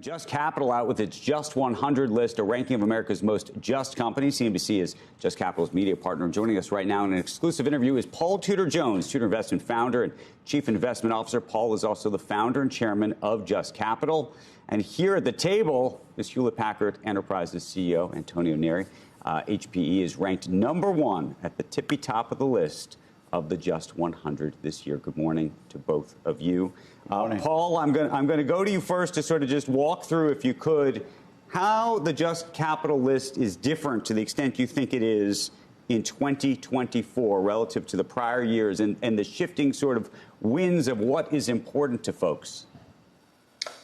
Just Capital out with its Just 100 list, a ranking of America's most just companies. CNBC is Just Capital's media partner. Joining us right now in an exclusive interview is Paul Tudor Jones, Tudor Investment founder and chief investment officer. Paul is also the founder and chairman of Just Capital. And here at the table is Hewlett Packard Enterprise's CEO Antonio Neri. HPE is ranked #1 at the tippy top of the list of the Just 100 this year. Good morning to both of you. Paul, I'm going to go to you first to sort of just walk through, if you could, how the Just Capital list is different to the extent you think it is in 2024 relative to the prior years and the shifting sort of winds of what is important to folks.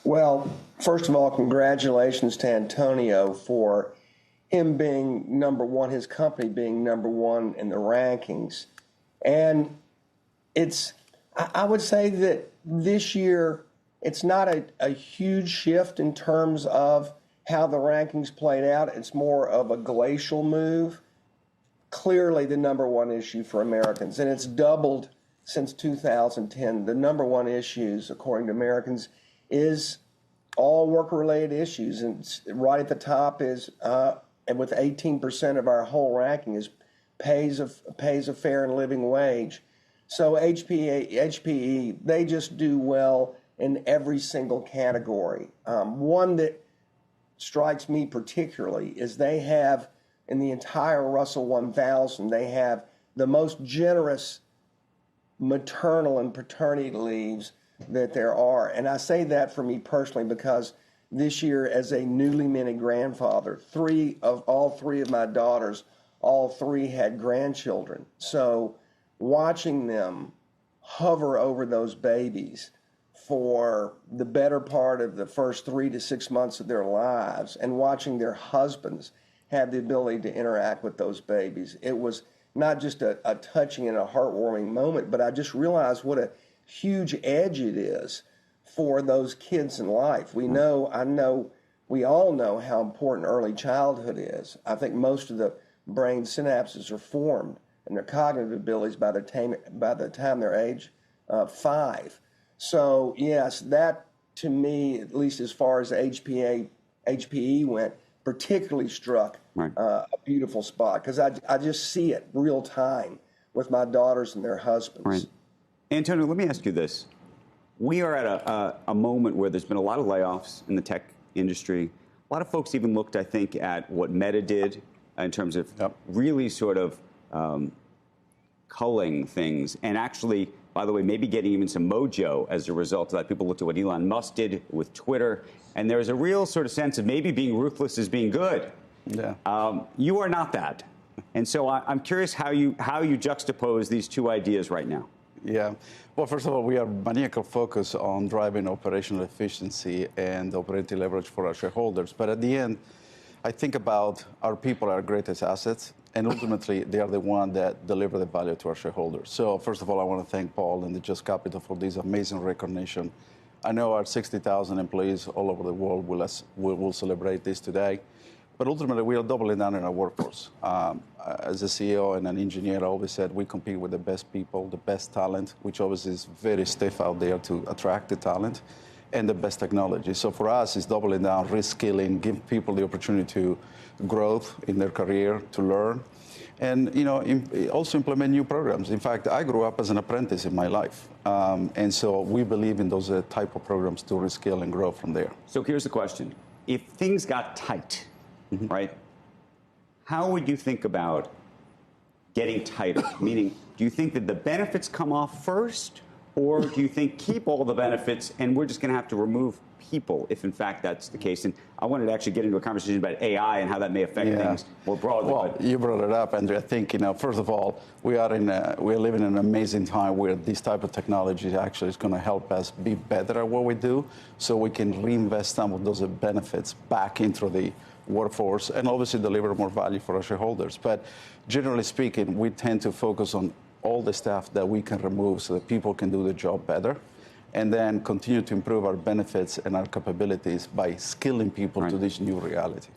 Well, first of all, congratulations to Antonio for him being #1, his company being #1 in the rankings. And I would say that this year, it's not a huge shift in terms of how the rankings played out. It's more of a glacial move. Clearly the #1 issue for Americans, and it's doubled since 2010. The #1 issues, according to Americans, is all worker-related issues. And right at the top is, and with 18% of our whole ranking, is pays a fair and living wage. So HPE, they just do well in every single category. One that strikes me particularly is they have, in the entire Russell 1000, they have the most generous maternal and paternity leaves that there are. And I say that for me personally because this year, as a newly minted grandfather, all three of my daughters, all three had grandchildren. So watching them hover over those babies for the better part of the first 3 to 6 months of their lives and watching their husbands have the ability to interact with those babies, it was not just a touching and a heartwarming moment, but I just realized what a huge edge it is for those kids in life. We all know how important early childhood is. I think most of the brain synapses are formed and their cognitive abilities by the time they're age 5. So yes, that to me, at least as far as HPE went, particularly struck a beautiful spot because I just see it real time with my daughters and their husbands. Right. Antonio, let me ask you this. We are at a moment where there's been a lot of layoffs in the tech industry. A lot of folks even looked, I think, at what Meta did in terms of really sort of culling things and actually, by the way, maybe getting even some mojo as a result of that. People looked at what Elon Musk did with Twitter, and there's a real sort of sense of maybe being ruthless is being good. Yeah. You are not that. And so I'm curious how you juxtapose these two ideas right now. Yeah. Well, first of all, we are maniacal focus on driving operational efficiency and operating leverage for our shareholders. But at the end, I think about our people, our greatest assets, and ultimately they are the ones that deliver the value to our shareholders. So first of all, I want to thank Paul and the Just Capital for this amazing recognition. I know our 60,000 employees all over the world will celebrate this today. But ultimately, we are doubling down on our workforce. As a CEO and an engineer, I always said we compete with the best people, the best talent, which obviously is very stiff out there to attract the talent, and the best technology. So for us, it's doubling down, reskilling, give people the opportunity to grow in their career, to learn, and also implement new programs. In fact, I grew up as an apprentice in my life, and so we believe in those type of programs to reskill and grow from there. So here's the question: if things got tight, right? How would you think about getting tighter? Meaning, do you think that the benefits come off first, or do you think keep all the benefits and we're just going to have to remove people if, in fact, that's the case? And I wanted to actually get into a conversation about AI and how that may affect things more broadly. Well, you brought it up, Andrew. I think, first of all, we are living in an amazing time where this type of technology actually is going to help us be better at what we do, so we can reinvest some of those benefits back into the workforce and obviously deliver more value for our shareholders. But generally speaking, we tend to focus on all the stuff that we can remove so that people can do the job better, and then continue to improve our benefits and our capabilities by skilling people to this new reality.